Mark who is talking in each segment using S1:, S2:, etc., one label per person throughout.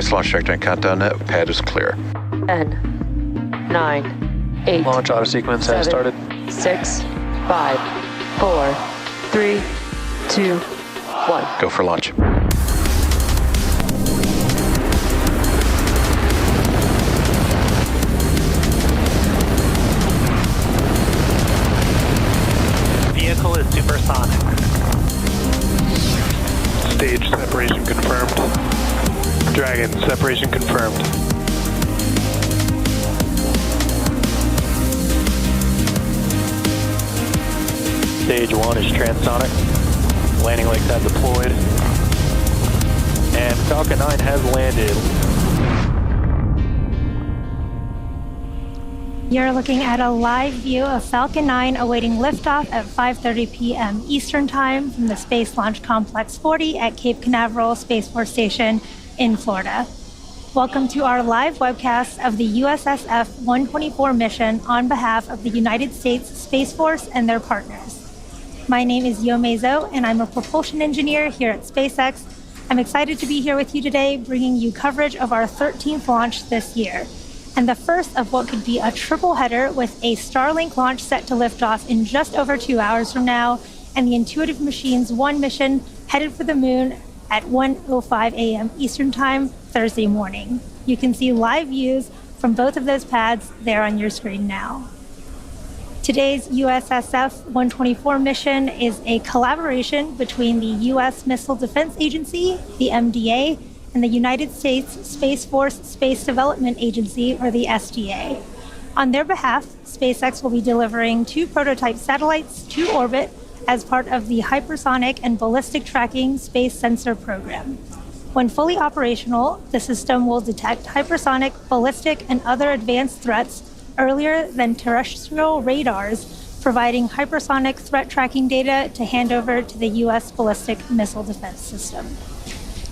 S1: Space launch trajectory countdown net. Pad is clear.
S2: 10, 9, 8.
S3: Launch auto sequence has started.
S2: 6, 5, 4, 3, 2, 1.
S1: Go for launch.
S4: Vehicle is supersonic.
S3: Stage separation confirmed. Dragon, separation confirmed. Stage 1 is transonic. Landing legs have deployed. And Falcon 9 has landed.
S5: You're looking at a live view of Falcon 9 awaiting liftoff at 5:30 p.m. Eastern Time from the Space Launch Complex 40 at Cape Canaveral Space Force Station in Florida. Welcome to our live webcast of the USSF-124 mission on behalf of the United States Space Force and their partners. My name is Yo Mezo, and I'm a propulsion engineer here at SpaceX. I'm excited to be here with you today, bringing you coverage of our 13th launch this year, and the first of what could be a triple header with a Starlink launch set to lift off in just over 2 hours from now, and the Intuitive Machines 1 mission headed for the moon at 1:05 a.m. Eastern Time Thursday morning. You can see live views from both of those pads there on your screen now. Today's USSF-124 mission is a collaboration between the U.S. Missile Defense Agency, the MDA, and the United States Space Force Space Development Agency, or the SDA. On their behalf, SpaceX will be delivering 2 prototype satellites to orbit as part of the Hypersonic and Ballistic Tracking Space Sensor Program. When fully operational, the system will detect hypersonic, ballistic, and other advanced threats earlier than terrestrial radars, providing hypersonic threat tracking data to hand over to the U.S. Ballistic Missile Defense System.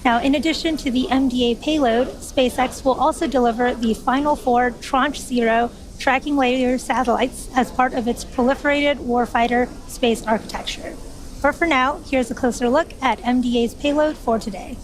S5: Now, in addition to the MDA payload, SpaceX will also deliver the final 4 Tranche 0 tracking layer satellites as part of its proliferated warfighter space architecture. But for now, here's a closer look at MDA's payload for today.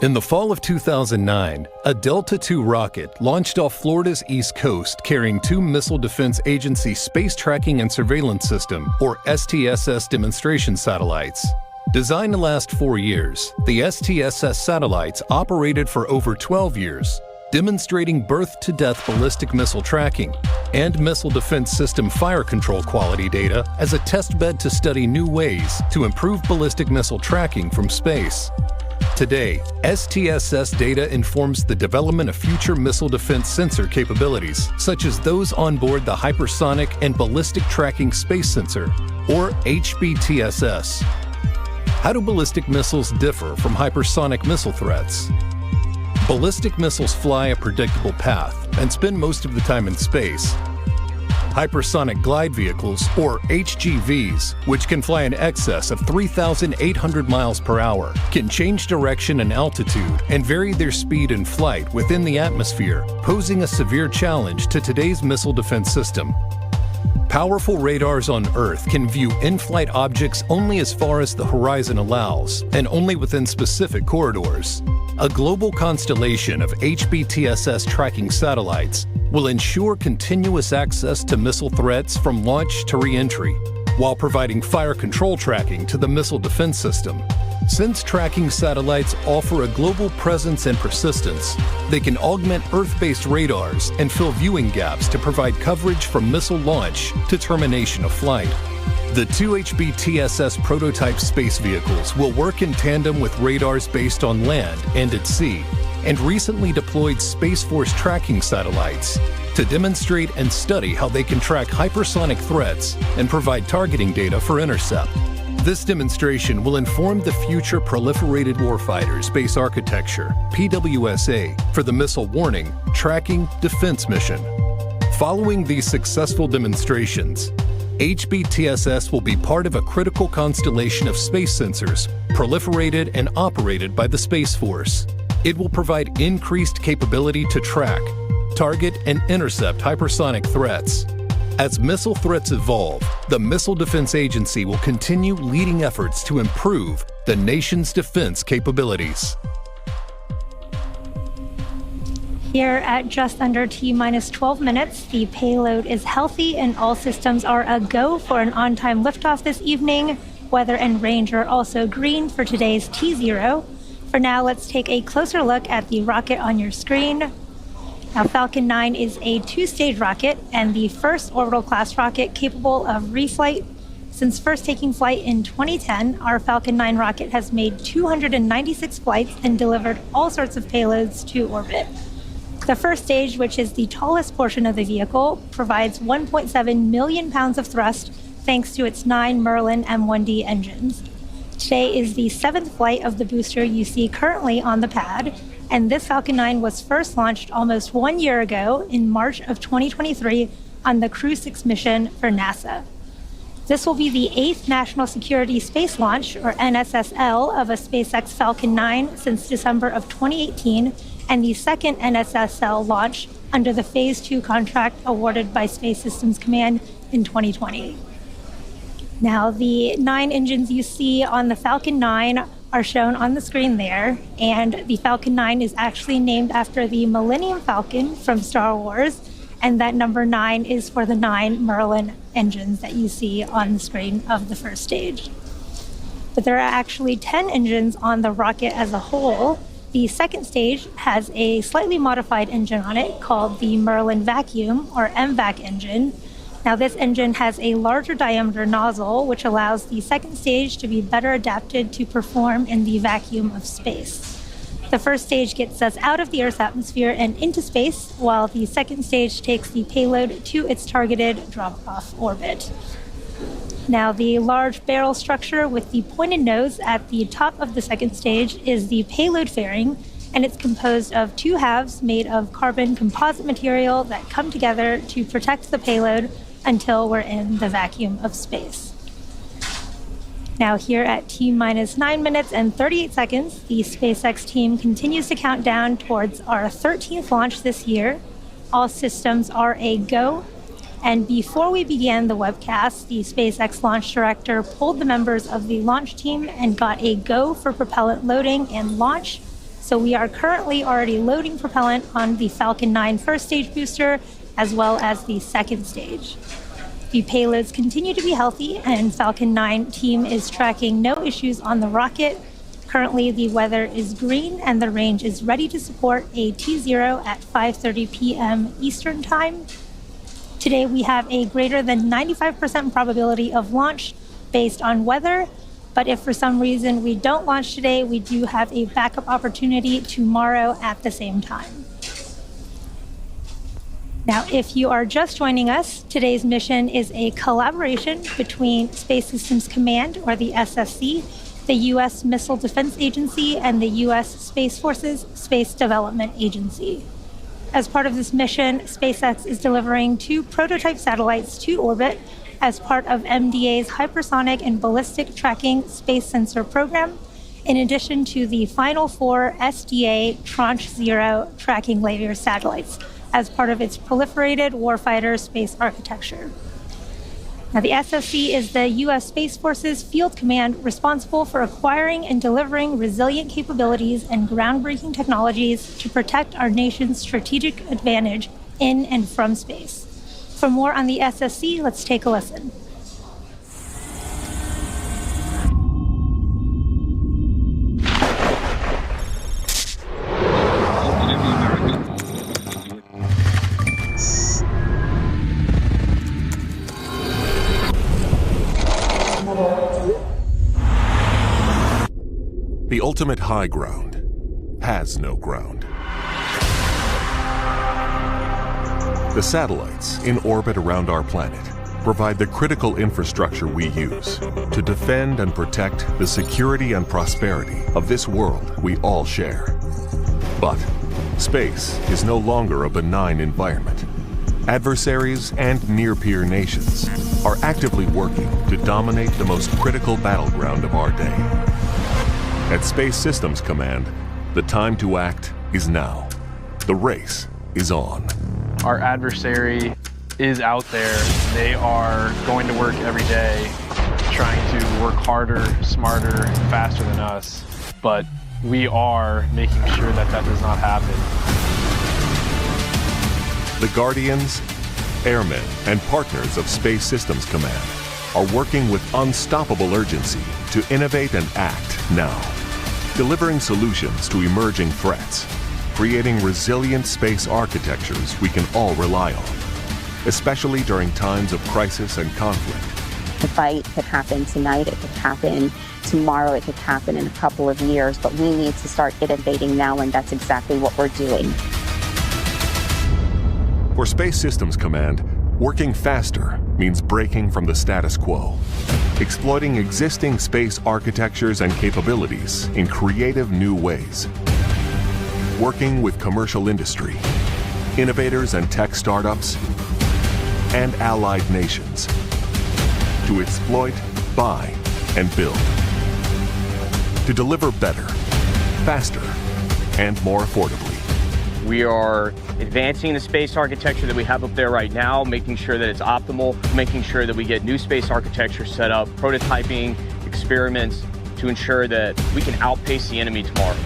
S6: In the fall of 2009, a Delta II rocket launched off Florida's east coast carrying 2 Missile Defense Agency Space Tracking and Surveillance System, or STSS, demonstration satellites. Designed to last 4 years, the STSS satellites operated for over 12 years, demonstrating birth-to-death ballistic missile tracking and missile defense system fire control quality data as a testbed to study new ways to improve ballistic missile tracking from space. Today, STSS data informs the development of future missile defense sensor capabilities, such as those on board the Hypersonic and Ballistic Tracking Space Sensor, or HBTSS. How do ballistic missiles differ from hypersonic missile threats? Ballistic missiles fly a predictable path and spend most of the time in space. Hypersonic glide vehicles, or HGVs, which can fly in excess of 3,800 miles per hour, can change direction and altitude and vary their speed in flight within the atmosphere, posing a severe challenge to today's missile defense system. Powerful radars on Earth can view in-flight objects only as far as the horizon allows, and only within specific corridors. A global constellation of HBTSS tracking satellites will ensure continuous access to missile threats from launch to re-entry, while providing fire control tracking to the missile defense system. Since tracking satellites offer a global presence and persistence, they can augment Earth-based radars and fill viewing gaps to provide coverage from missile launch to termination of flight. The 2 HBTSS prototype space vehicles will work in tandem with radars based on land and at sea, and recently deployed Space Force tracking satellites to demonstrate and study how they can track hypersonic threats and provide targeting data for intercept. This demonstration will inform the future Proliferated Warfighter Space Architecture, PWSA, for the Missile Warning, Tracking, Defense mission. Following these successful demonstrations, HBTSS will be part of a critical constellation of space sensors proliferated and operated by the Space Force. It will provide increased capability to track, target, and intercept hypersonic threats. As missile threats evolve, the Missile Defense Agency will continue leading efforts to improve the nation's defense capabilities.
S5: Here at just under T-minus 12 minutes, the payload is healthy and all systems are a go for an on-time liftoff this evening. Weather and range are also green for today's T0. For now, let's take a closer look at the rocket on your screen. Now, Falcon 9 is a two-stage rocket and the first orbital class rocket capable of reflight. Since first taking flight in 2010, our Falcon 9 rocket has made 296 flights and delivered all sorts of payloads to orbit. The first stage, which is the tallest portion of the vehicle, provides 1.7 million pounds of thrust thanks to its 9 Merlin M1D engines. Today is the 7th flight of the booster you see currently on the pad, and this Falcon 9 was first launched almost 1 year ago in March of 2023 on the Crew 6 mission for NASA. This will be the 8th National Security Space Launch, or NSSL, of a SpaceX Falcon 9 since December of 2018, and the second NSSL launch under the Phase 2 contract awarded by Space Systems Command in 2020. Now, the 9 engines you see on the Falcon 9 are shown on the screen there, and the Falcon 9 is actually named after the Millennium Falcon from Star Wars, and that number 9 is for the 9 Merlin engines that you see on the screen of the first stage. But there are actually 10 engines on the rocket as a whole. The second stage has a slightly modified engine on it called the Merlin Vacuum, or MVAC engine. Now, this engine has a larger diameter nozzle, which allows the second stage to be better adapted to perform in the vacuum of space. The first stage gets us out of the Earth's atmosphere and into space, while the second stage takes the payload to its targeted drop-off orbit. Now, the large barrel structure with the pointed nose at the top of the second stage is the payload fairing, and it's composed of 2 halves made of carbon composite material that come together to protect the payload until we're in the vacuum of space. Now, here at T-minus 9 minutes and 38 seconds, the SpaceX team continues to count down towards our 13th launch this year. All systems are a go. And before we began the webcast, the SpaceX launch director pulled the members of the launch team and got a go for propellant loading and launch. So we are currently already loading propellant on the Falcon 9 first stage booster, as well as the second stage. The payloads continue to be healthy, and Falcon 9 team is tracking no issues on the rocket. Currently, the weather is green and the range is ready to support a T0 at 5:30 p.m. Eastern Time. Today, we have a greater than 95% probability of launch based on weather, but if for some reason we don't launch today, we do have a backup opportunity tomorrow at the same time. Now, if you are just joining us, today's mission is a collaboration between Space Systems Command, or the SSC, the U.S. Missile Defense Agency, and the U.S. Space Force's Space Development Agency. As part of this mission, SpaceX is delivering 2 prototype satellites to orbit as part of MDA's Hypersonic and Ballistic Tracking Space Sensor Program, in addition to the final 4 SDA Tranche 0 tracking layer satellites as part of its proliferated warfighter space architecture. Now, the SSC is the U.S. Space Force's field command responsible for acquiring and delivering resilient capabilities and groundbreaking technologies to protect our nation's strategic advantage in and from space. For more on the SSC, let's take a listen.
S7: The ultimate high ground has no ground. The satellites in orbit around our planet provide the critical infrastructure we use to defend and protect the security and prosperity of this world we all share. But space is no longer a benign environment. Adversaries and near-peer nations are actively working to dominate the most critical battleground of our day. At Space Systems Command, the time to act is now. The race is on.
S8: Our adversary is out there. They are going to work every day, trying to work harder, smarter, faster than us. But we are making sure that that does not happen.
S7: The Guardians, airmen, and partners of Space Systems Command are working with unstoppable urgency to innovate and act now, delivering solutions to emerging threats, creating resilient space architectures we can all rely on, especially during times of crisis and conflict.
S9: The fight could happen tonight, it could happen tomorrow, it could happen in a couple of years, but we need to start innovating now, and that's exactly what we're doing.
S7: For Space Systems Command, working faster means breaking from the status quo, exploiting existing space architectures and capabilities in creative new ways, working with commercial industry, innovators and tech startups, and allied nations to exploit, buy, and build, to deliver better, faster, and more affordably.
S10: We are advancing the space architecture that we have up there right now, making sure that it's optimal, making sure that we get new space architecture set up, prototyping, experiments, to ensure that we can outpace the enemy tomorrow.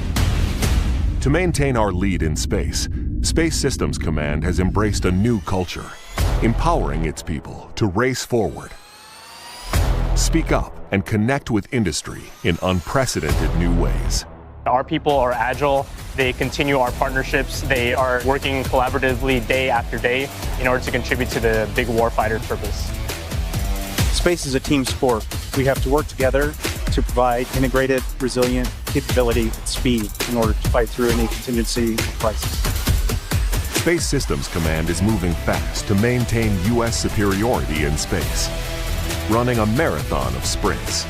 S7: To maintain our lead in space, Space Systems Command has embraced a new culture, empowering its people to race forward, speak up, and connect with industry in unprecedented new ways.
S3: Our people are agile. They continue our partnerships. They are working collaboratively day after day in order to contribute to the big warfighter purpose.
S11: Space is a team sport. We have to work together to provide integrated, resilient capability and speed in order to fight through any contingency crisis.
S7: Space Systems Command is moving fast to maintain U.S. superiority in space, running a marathon of sprints,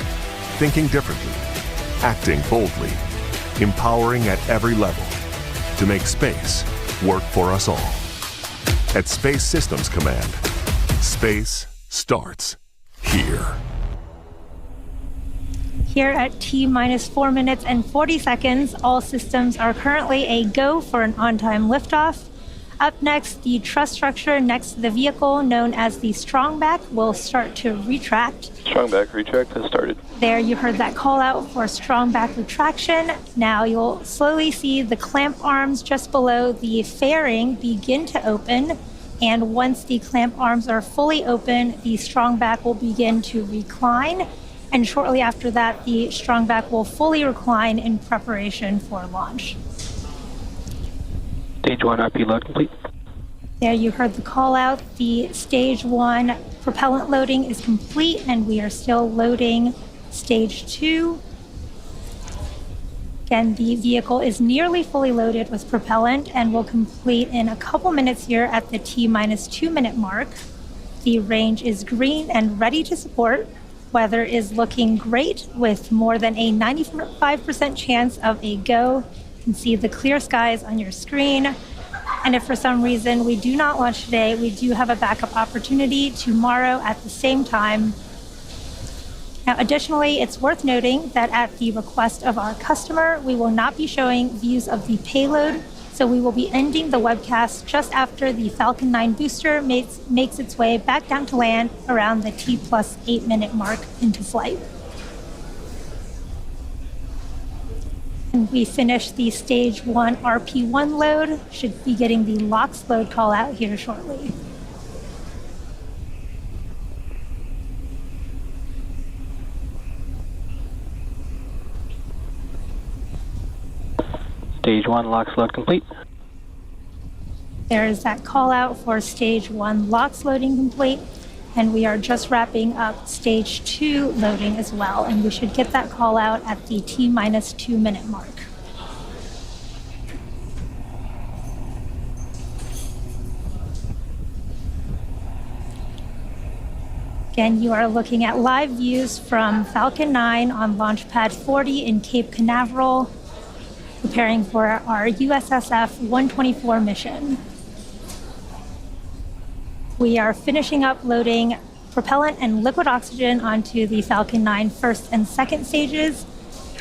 S7: thinking differently, acting boldly, empowering at every level to make space work for us all. At Space Systems Command, space starts here.
S5: Here at T-minus 4 minutes and 40 seconds, all systems are currently a go for an on-time liftoff. Up next, the truss structure next to the vehicle, known as the strongback, will start to retract.
S3: Strongback retract has started.
S5: There you heard that call out for strongback retraction. Now you'll slowly see the clamp arms just below the fairing begin to open. And once the clamp arms are fully open, the strongback will begin to recline. And shortly after that, the strongback will fully recline in preparation for launch.
S3: Stage 1 RP load complete.
S5: There you heard the call out. The stage 1 propellant loading is complete, and we are still loading stage 2. Again, the vehicle is nearly fully loaded with propellant and will complete in a couple minutes here at the T-minus 2 minute mark. The range is green and ready to support. Weather is looking great with more than a 95% chance of a go. You can see the clear skies on your screen. And if for some reason we do not launch today, we do have a backup opportunity tomorrow at the same time. Now, additionally, it's worth noting that at the request of our customer, we will not be showing views of the payload. So we will be ending the webcast just after the Falcon 9 booster makes its way back down to land around the T+8 minute mark into flight. And we finished the stage 1 RP1 load. Should be getting the LOX load call out here shortly.
S3: Stage 1 LOX load complete.
S5: There is that call out for stage 1 LOX loading complete. And we are just wrapping up stage 2 loading as well. And we should get that call out at the T-minus 2 minute mark. Again, you are looking at live views from Falcon 9 on Launch Pad 40 in Cape Canaveral, preparing for our USSF-124 mission. We are finishing up loading propellant and liquid oxygen onto the Falcon 9 first and second stages.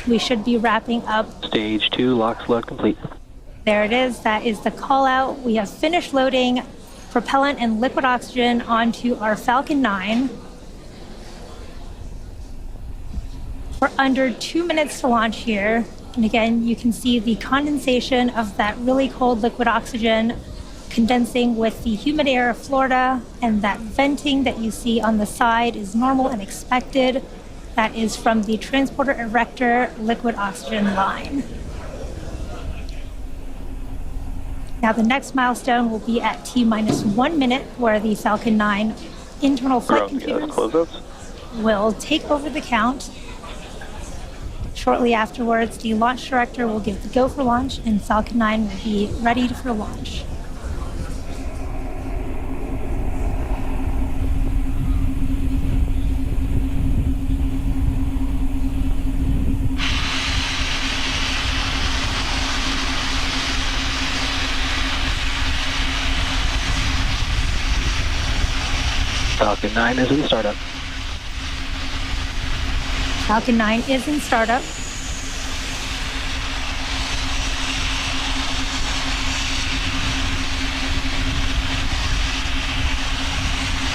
S5: We should be wrapping up.
S3: Stage 2 LOX load complete.
S5: There it is. That is the call out. We have finished loading propellant and liquid oxygen onto our Falcon 9. We're under 2 minutes to launch here. And again, you can see the condensation of that really cold liquid oxygen condensing with the humid air of Florida, and that venting that you see on the side is normal and expected. That is from the transporter erector liquid oxygen line. Now the next milestone will be at T-minus 1 minute, where the Falcon 9 internal flight computers will take over the count. Shortly afterwards, the launch director will give the go for launch, and Falcon 9 will be ready for launch.
S12: Falcon 9 is in startup.
S5: Falcon 9 is in startup.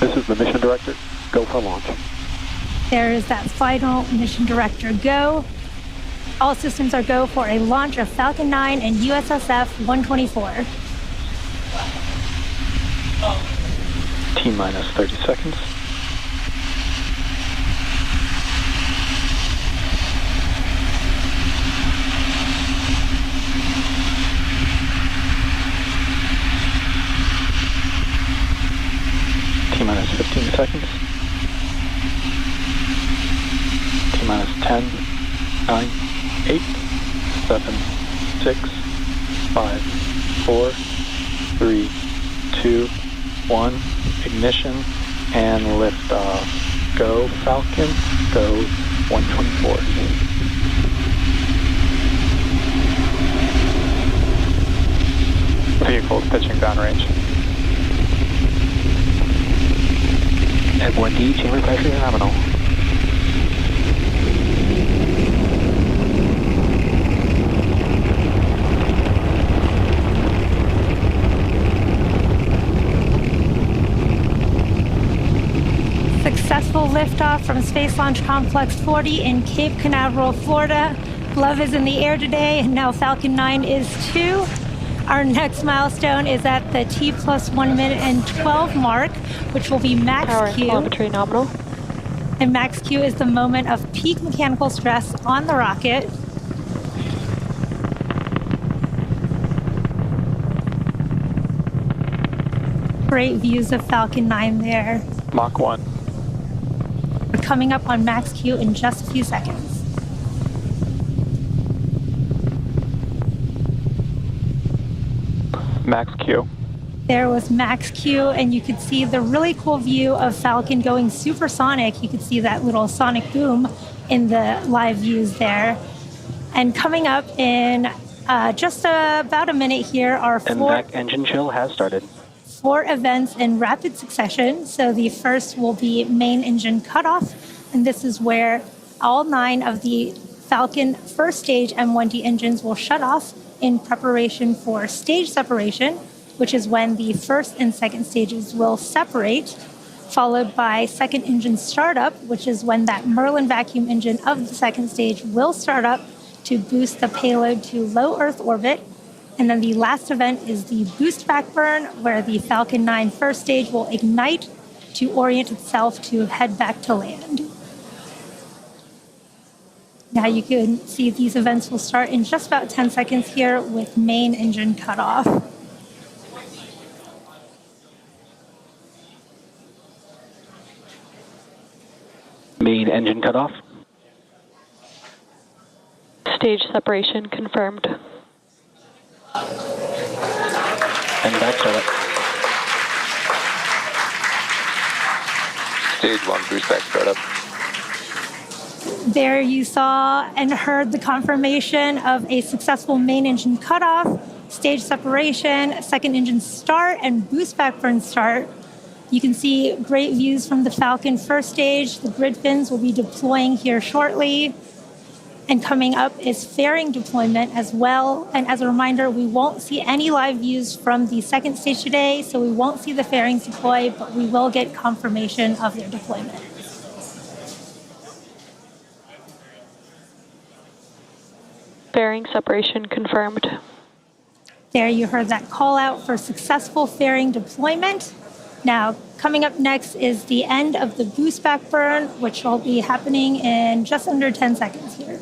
S12: This is the mission director. Go for launch.
S5: There is that final mission director go. All systems are go for a launch of Falcon 9 and USSF-124.
S12: T-minus 30 seconds. T-minus 15 seconds. T-minus 10, 9, 8, 7, 6, 5, 4, 3, 2, 1. Ignition and liftoff. Go Falcon, go 124. Vehicles pitching downrange. At 1D, chamber pressure nominal.
S5: Successful liftoff from Space Launch Complex 40 in Cape Canaveral, Florida. Love is in the air today, and now Falcon 9 is too. Our next milestone is at the T+1 minute and 12 mark, which will be max
S2: Power
S5: Q.
S2: telemetry nominal.
S5: And max Q is the moment of peak mechanical stress on the rocket. Great views of Falcon 9 there.
S12: Mach 1.
S5: We're coming up on max Q in just a few seconds.
S12: Max Q.
S5: There was max Q, and you could see the really cool view of Falcon going supersonic. You could see that little sonic boom in the live views there. And coming up in just about a minute here are
S12: MVAC engine chill has started.
S5: 4 events in rapid succession. So the first will be main engine cutoff, and this is where all 9 of the Falcon first stage M1D engines will shut off in preparation for stage separation, which is when the first and second stages will separate, followed by second engine startup, which is when that Merlin vacuum engine of the second stage will start up to boost the payload to low Earth orbit. And then the last event is the boost back burn, where the Falcon 9 first stage will ignite to orient itself to head back to land. Now you can see these events will start in just about 10 seconds here with main engine cutoff.
S12: Main engine cutoff.
S2: Stage separation confirmed.
S12: And back startup.
S1: Stage 1 boost back startup.
S5: There you saw and heard the confirmation of a successful main engine cutoff, stage separation, second engine start, and boost back burn start. You can see great views from the Falcon first stage. The grid fins will be deploying here shortly. And coming up is fairing deployment as well. And as a reminder, we won't see any live views from the second stage today, so we won't see the fairings deploy, but we will get confirmation of their deployment.
S2: Fairing separation confirmed.
S5: There you heard that call out for successful fairing deployment. Now, coming up next is the end of the boost back burn, which will be happening in just under 10 seconds here.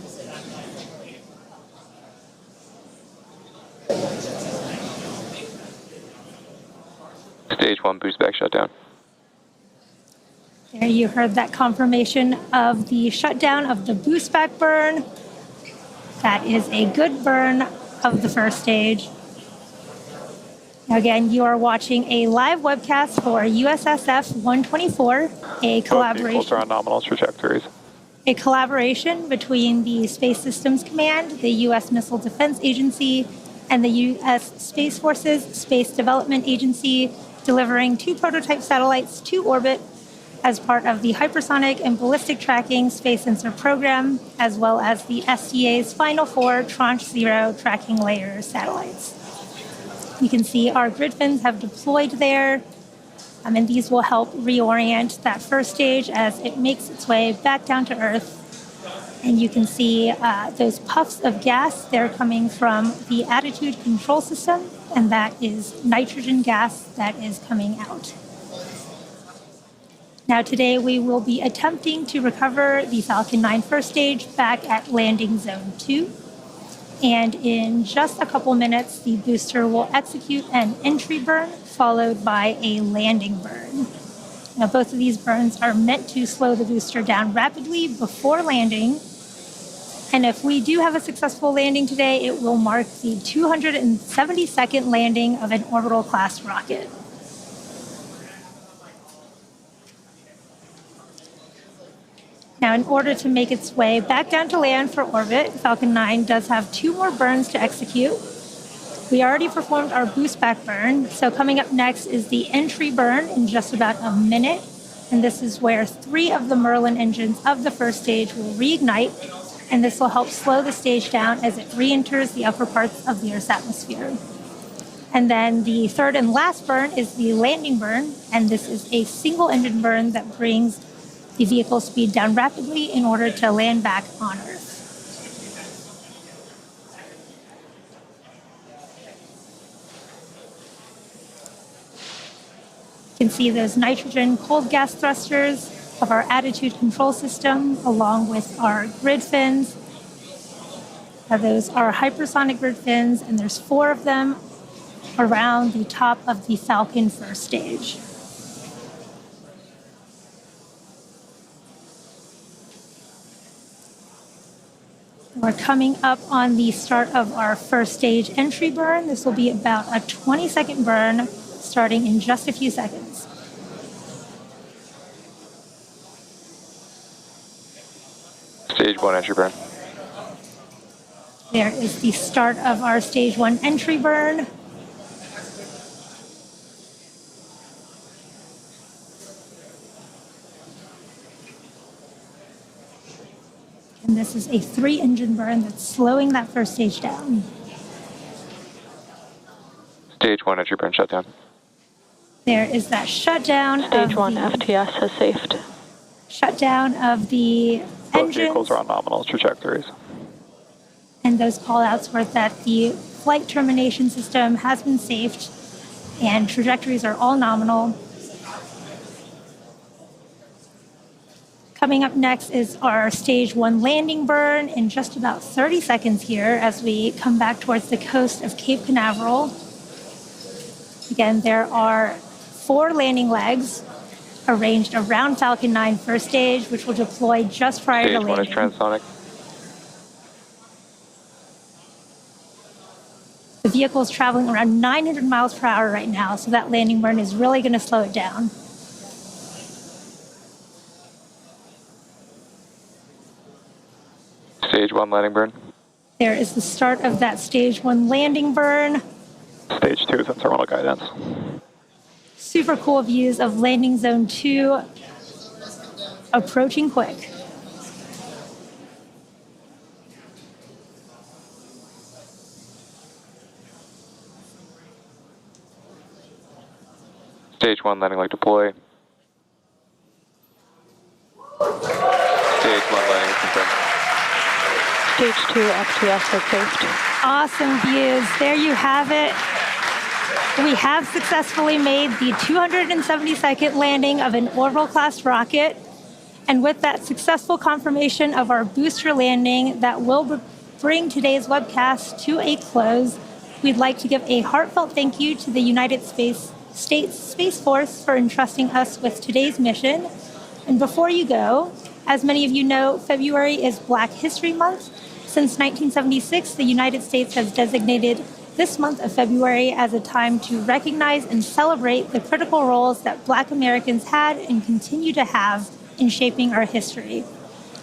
S12: Stage 1 boost back shutdown.
S5: There you heard that confirmation of the shutdown of the boost back burn. That is a good burn of the first stage. Now again, you are watching a live webcast for USSF-124, a collaboration.
S12: On nominal trajectories.
S5: A collaboration between the Space Systems Command, the U.S. Missile Defense Agency, and the U.S. Space Forces Space Development Agency, delivering 2 prototype satellites to orbit as part of the Hypersonic and Ballistic Tracking Space Sensor Program, as well as the SDA's final 4 Tranche 0 tracking layer satellites. You can see our grid fins have deployed there, and these will help reorient that first stage as it makes its way back down to Earth. And you can see those puffs of gas, they're coming from the attitude control system, and that is nitrogen gas that is coming out. Now today we will be attempting to recover the Falcon 9 first stage back at landing zone 2. And in just a couple minutes, the booster will execute an entry burn followed by a landing burn. Now both of these burns are meant to slow the booster down rapidly before landing. And if we do have a successful landing today, it will mark the 272nd landing of an orbital class rocket. Now, in order to make its way back down to land for orbit, Falcon 9 does have 2 more burns to execute. We already performed our boost back burn, so coming up next is the entry burn in just about a minute. And this is where 3 of the Merlin engines of the first stage will reignite, and this will help slow the stage down as it re-enters the upper parts of the Earth's atmosphere. And then the third and last burn is the landing burn, and this is a single engine burn that brings the vehicle speed down rapidly in order to land back on Earth. You can see those nitrogen cold gas thrusters of our attitude control system along with our grid fins. Now those are hypersonic grid fins, and there's 4 of them around the top of the Falcon first stage. We're coming up on the start of our first stage entry burn. This will be about a 20-second burn starting in just a few seconds.
S12: Stage 1 entry burn.
S5: There is the start of our stage 1 entry burn. And this is a 3-engine burn that's slowing that first stage down.
S12: Stage 1 entry burn shutdown.
S5: There is that shutdown.
S2: Stage 1 FTS has safed.
S5: Shutdown of the
S12: Both
S5: engines.
S12: vehicles are on nominal trajectories.
S5: And those callouts were that the flight termination system has been safed and trajectories are all nominal. Coming up next is our stage 1 landing burn in just about 30 seconds here as we come back towards the coast of Cape Canaveral. Again, there are 4 landing legs arranged around Falcon 9 first stage, which will deploy just prior to landing.
S12: Stage 1 is transonic.
S5: The vehicle is traveling around 900 miles per hour right now, so that landing burn is really going to slow it down.
S12: Stage 1 landing burn.
S5: There is the start of that stage 1 landing burn.
S12: Stage 2 is in terminal guidance.
S5: Super cool views of landing zone 2 approaching quick.
S12: Stage 1 landing light deploy. Stage 1 landing confirmed.
S2: Stage 2 FTS has safed.
S5: Awesome views. There you have it. We have successfully made the 272nd landing of an orbital-class rocket. And with that successful confirmation of our booster landing that will bring today's webcast to a close, we'd like to give a heartfelt thank you to the United States Space Force for entrusting us with today's mission. And before you go, as many of you know, February is Black History Month. Since 1976, the United States has designated this month of February as a time to recognize and celebrate the critical roles that Black Americans had and continue to have in shaping our history.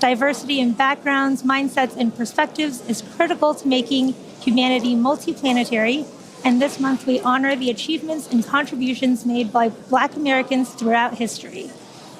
S5: Diversity in backgrounds, mindsets, and perspectives is critical to making humanity multiplanetary, and this month we honor the achievements and contributions made by Black Americans throughout history.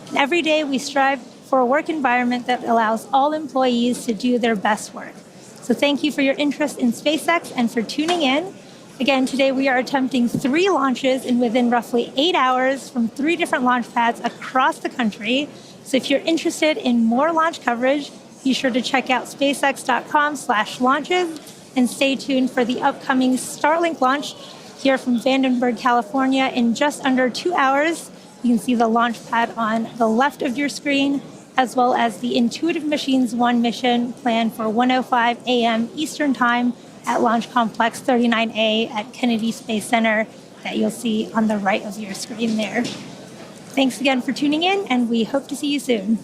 S5: And every day we strive for a work environment that allows all employees to do their best work. So thank you for your interest in SpaceX and for tuning in. Again, today we are attempting 3 launches in within roughly 8 hours from 3 different launch pads across the country. So if you're interested in more launch coverage, be sure to check out spacex.com/launches and stay tuned for the upcoming Starlink launch here from Vandenberg, California in just under 2 hours. You can see the launch pad on the left of your screen, as well as the Intuitive Machines 1 mission planned for 1:05 a.m. Eastern Time at Launch Complex 39A at Kennedy Space Center that you'll see on the right of your screen there. Thanks again for tuning in, and we hope to see you soon.